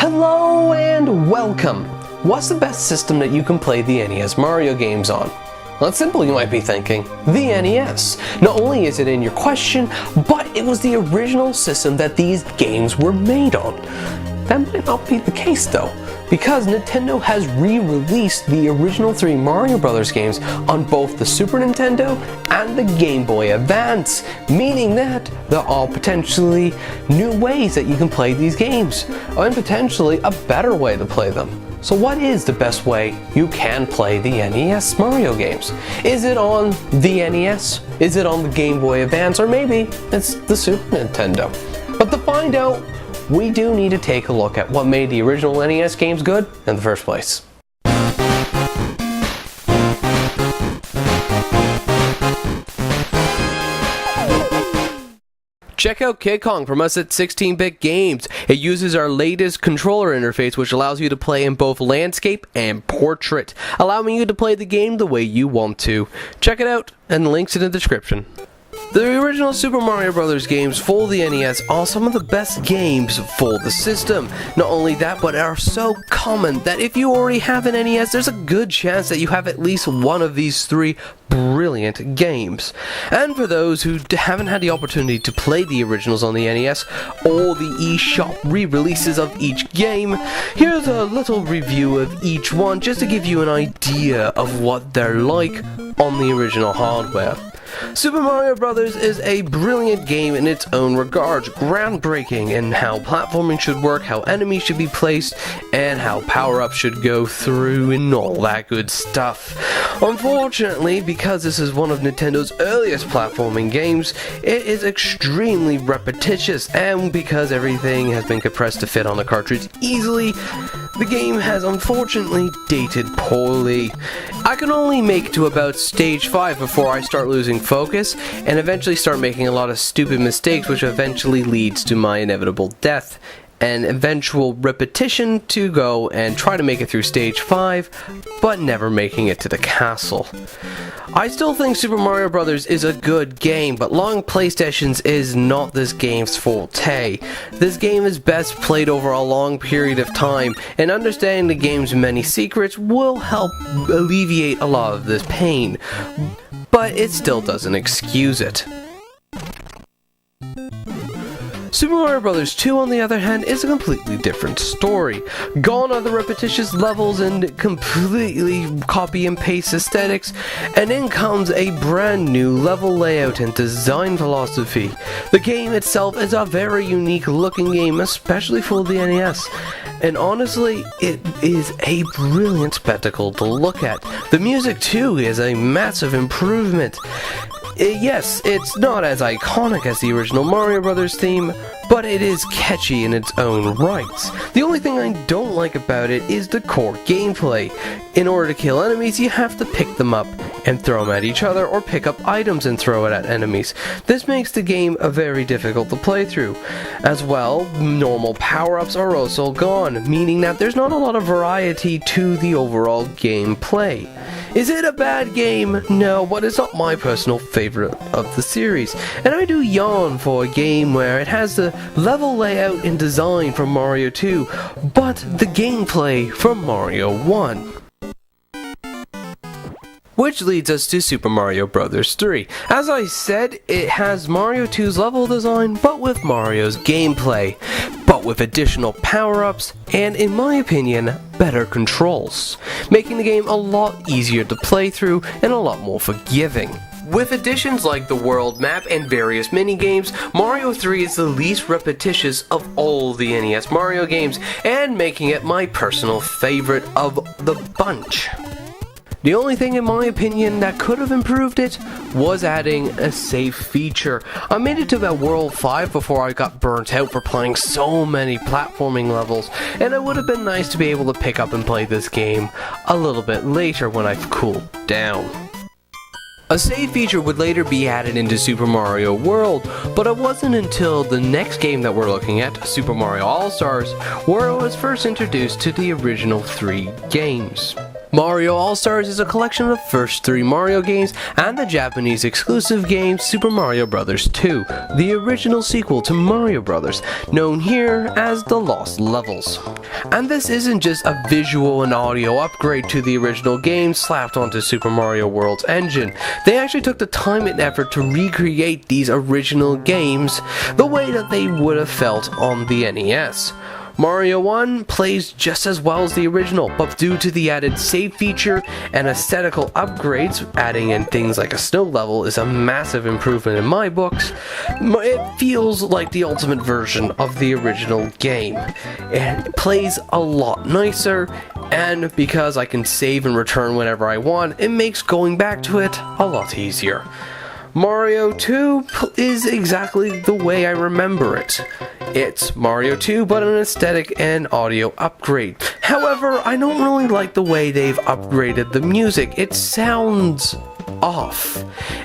Hello and welcome! What's the best system that you can play the NES Mario games on? Well, it's simple, you might be thinking. The NES. Not only is it in your question, but it was the original system that these games were made on. That might not be the case though, because Nintendo has re-released the original 3 Mario Brothers games on both the Super Nintendo and the Game Boy Advance, meaning that there are potentially new ways that you can play these games, and potentially a better way to play them. So what is the best way you can play the NES Mario games? Is it on the NES? Is it on the Game Boy Advance? Or maybe it's the Super Nintendo? But to find out, we do need to take a look at what made the original NES games good in the first place. Check out Kid Kong from us at 16-Bit Games. It uses our latest controller interface, which allows you to play in both landscape and portrait, allowing you to play the game the way you want to. Check it out, and the link's in the description. The original Super Mario Bros. Games for the NES are some of the best games for the system. Not only that, but are so common that if you already have an NES, there's a good chance that you have at least one of these 3 brilliant games. And for those who haven't had the opportunity to play the originals on the NES, or the eShop re-releases of each game, here's a little review of each one just to give you an idea of what they're like on the original hardware. Super Mario Bros. Is a brilliant game in its own regards, groundbreaking in how platforming should work, how enemies should be placed, and how power-ups should go through, and all that good stuff. Unfortunately, because this is one of Nintendo's earliest platforming games, it is extremely repetitious, and because everything has been compressed to fit on the cartridge easily, the game has unfortunately dated poorly. I can only make to about stage 5 before I start losing focus, and eventually start making a lot of stupid mistakes, which eventually leads to my inevitable death, and eventual repetition to go and try to make it through stage 5, but never making it to the castle. I still think Super Mario Bros. Is a good game, but long play sessions is not this game's forte. This game is best played over a long period of time, and understanding the game's many secrets will help alleviate a lot of this pain, but it still doesn't excuse it. Super Mario Bros. 2, on the other hand, is a completely different story. Gone are the repetitious levels and completely copy and paste aesthetics, and in comes a brand new level layout and design philosophy. The game itself is a very unique looking game, especially for the NES. And honestly, it is a brilliant spectacle to look at. The music too is a massive improvement. Yes, it's not as iconic as the original Mario Brothers theme, but it is catchy in its own rights. The only thing I don't like about it is the core gameplay. In order to kill enemies, you have to pick them up and throw them at each other, or pick up items and throw it at enemies. This makes the game very difficult to play through. As well, normal power-ups are also gone, meaning that there's not a lot of variety to the overall gameplay. Is it a bad game? No, but it's not my personal favorite of the series, and I do yawn for a game where it has the level layout and design from Mario 2, but the gameplay from Mario 1. Which leads us to Super Mario Bros. 3. As I said, it has Mario 2's level design, but with Mario's gameplay, but with additional power-ups, and in my opinion, better controls, making the game a lot easier to play through and a lot more forgiving. With additions like the world map and various mini-games, Mario 3 is the least repetitious of all the NES Mario games, and making it my personal favorite of the bunch. The only thing in my opinion that could have improved it was adding a save feature. I made it to about World 5 before I got burnt out for playing so many platforming levels, and it would have been nice to be able to pick up and play this game a little bit later when I've cooled down. A save feature would later be added into Super Mario World, but it wasn't until the next game that we're looking at, Super Mario All-Stars, where I was first introduced to the original 3 games. Mario All-Stars is a collection of the first 3 Mario games and the Japanese exclusive game Super Mario Bros. 2, the original sequel to Mario Bros., known here as The Lost Levels. And this isn't just a visual and audio upgrade to the original game slapped onto Super Mario World's engine. They actually took the time and effort to recreate these original games the way that they would have felt on the NES. Mario 1 plays just as well as the original, but due to the added save feature and aesthetical upgrades, adding in things like a snow level is a massive improvement in my books. It feels like the ultimate version of the original game. It plays a lot nicer, and because I can save and return whenever I want, it makes going back to it a lot easier. Mario 2 is exactly the way I remember it. It's Mario 2, but an aesthetic and audio upgrade. However, I don't really like the way they've upgraded the music. It sounds off.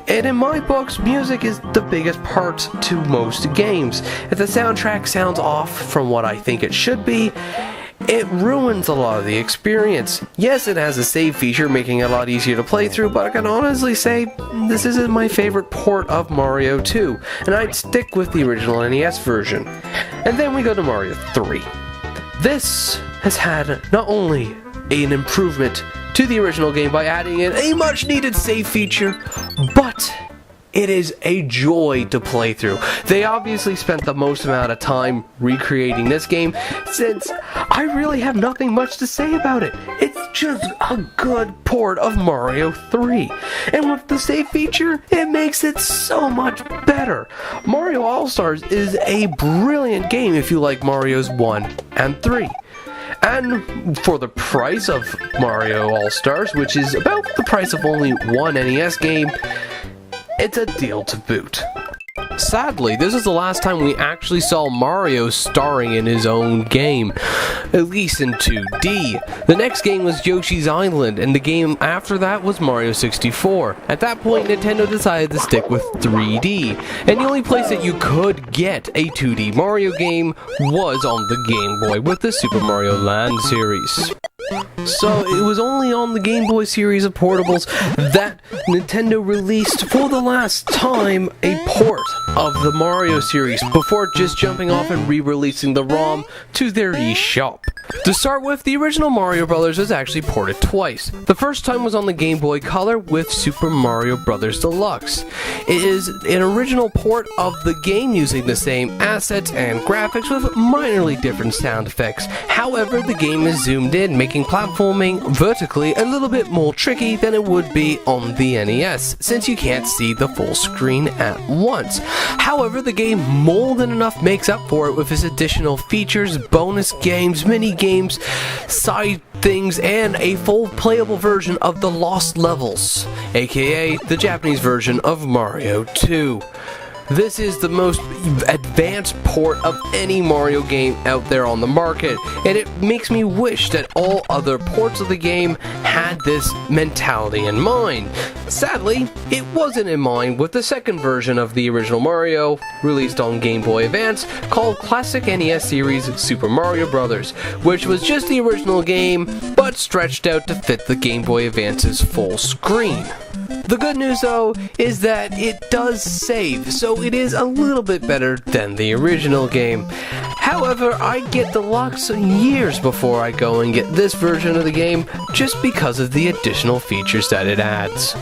And in my books, music is the biggest part to most games. If the soundtrack sounds off from what I think it should be, it ruins a lot of the experience. Yes, it has a save feature, making it a lot easier to play through, but I can honestly say this isn't my favorite port of Mario 2, and I'd stick with the original NES version. And then we go to Mario 3. This has had not only an improvement to the original game by adding in a much needed save feature, but it is a joy to play through. They obviously spent the most amount of time recreating this game, since I really have nothing much to say about it. It's just a good port of Mario 3. And with the save feature, it makes it so much better. Mario All-Stars is a brilliant game if you like Mario's 1 and 3. And for the price of Mario All-Stars, which is about the price of only one NES game, it's a deal to boot. Sadly, this is the last time we actually saw Mario starring in his own game, at least in 2D. The next game was Yoshi's Island, and the game after that was Mario 64. At that point, Nintendo decided to stick with 3D, and the only place that you could get a 2D Mario game was on the Game Boy with the Super Mario Land series. So it was only on the Game Boy series of portables that Nintendo released for the last time a port of the Mario series before just jumping off and re-releasing the ROM to their eShop. To start with, the original Mario Bros. Was actually ported twice. The first time was on the Game Boy Color with Super Mario Bros. Deluxe. It is an original port of the game using the same assets and graphics with minorly different sound effects. However, the game is zoomed in, making platforming vertically a little bit more tricky than it would be on the NES, since you can't see the full screen at once. However, the game more than enough makes up for it with its additional features, bonus games, mini games, side things, and a full playable version of the Lost Levels, aka the Japanese version of Mario 2. This is the most advanced port of any Mario game out there on the market, and it makes me wish that all other ports of the game had this mentality in mind. Sadly, it wasn't in mind with the second version of the original Mario, released on Game Boy Advance, called Classic NES Series Super Mario Bros., which was just the original game, but stretched out to fit the Game Boy Advance's full screen. The good news though is that it does save, so it is a little bit better than the original game. However, I get Deluxe years before I go and get this version of the game just because of the additional features that it adds.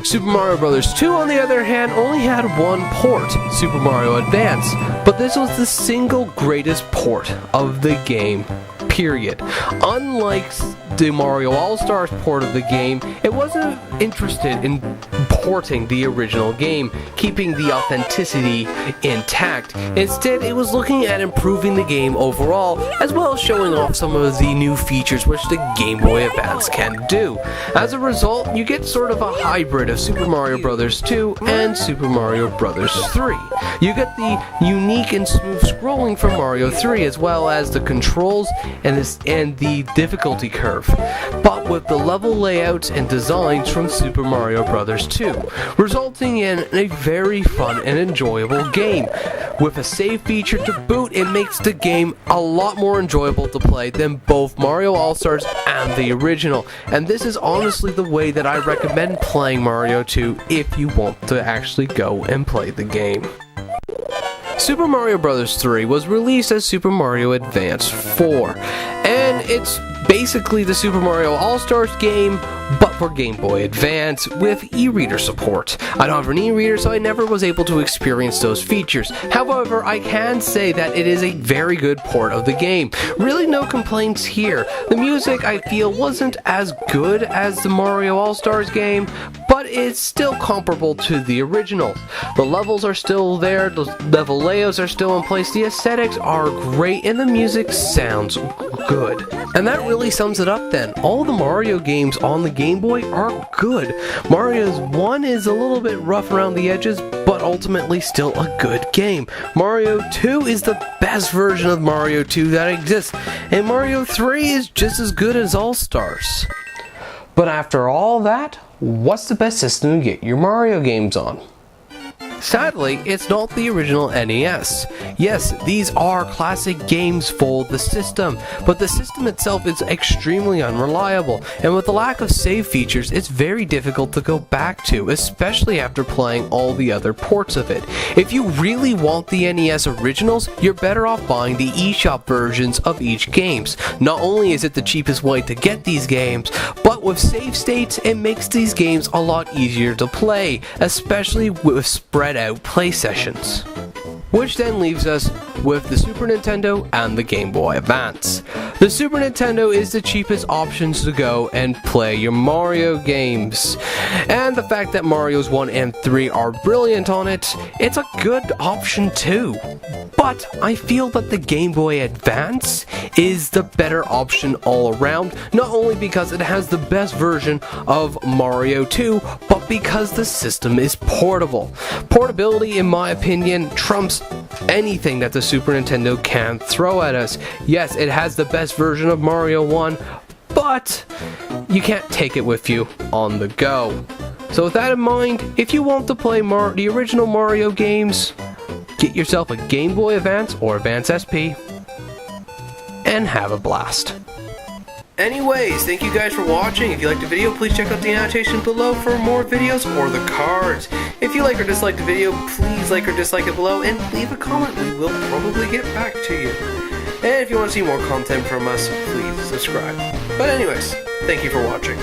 Super Mario Bros. 2, on the other hand, only had one port, Super Mario Advance, but this was the single greatest port of the game, period. Unlike the Mario All-Stars port of the game, it wasn't interested in porting the original game, keeping the authenticity intact. Instead, it was looking at improving the game overall, as well as showing off some of the new features which the Game Boy Advance can do. As a result, you get sort of a hybrid of Super Mario Bros. 2 and Super Mario Bros. 3. You get the unique and smooth scrolling from Mario 3, as well as the controls and the difficulty curve, but with the level layouts and designs from Super Mario Bros. 2, resulting in a very fun and enjoyable game. With a save feature to boot, it makes the game a lot more enjoyable to play than both Mario All-Stars and the original, and this is honestly the way that I recommend playing Mario 2 if you want to actually go and play the game. Super Mario Bros. 3 was released as Super Mario Advance 4, and it's basically the Super Mario All-Stars game, but for Game Boy Advance with e-reader support. I don't have an e-reader, so I never was able to experience those features. However, I can say that it is a very good port of the game. Really no complaints here. The music, I feel, wasn't as good as the Mario All-Stars game, but it's still comparable to the original. The levels are still there, the level layouts are still in place, the aesthetics are great, and the music sounds good. And that really sums it up then. All the Mario games on the Game Boy are good. Mario's 1 is a little bit rough around the edges, but ultimately still a good game. Mario 2 is the best version of Mario 2 that exists, and Mario 3 is just as good as All-Stars. But after all that, what's the best system to get your Mario games on? Sadly, it's not the original NES. Yes, these are classic games for the system, but the system itself is extremely unreliable, and with the lack of save features, it's very difficult to go back to, especially after playing all the other ports of it. If you really want the NES originals, you're better off buying the eShop versions of each games. Not only is it the cheapest way to get these games, but with save states, it makes these games a lot easier to play, especially with spread out play sessions. Which then leaves us with the Super Nintendo and the Game Boy Advance. The Super Nintendo is the cheapest options to go and play your Mario games. And the fact that Mario's 1 and 3 are brilliant on it, it's a good option too. But I feel that the Game Boy Advance is the better option all around, not only because it has the best version of Mario 2, but because the system is portable. Portability, in my opinion, trumps anything that the Super Nintendo can throw at us. Yes, it has the best version of Mario 1, but you can't take it with you on the go. So with that in mind, if you want to play the original Mario games, get yourself a Game Boy Advance or Advance SP and have a blast. Anyways, thank you guys for watching. If you liked the video, please check out the annotation below for more videos or the cards. If you like or dislike the video, please like or dislike it below and leave a comment. We will probably get back to you. And if you want to see more content from us, please subscribe. But anyways, thank you for watching.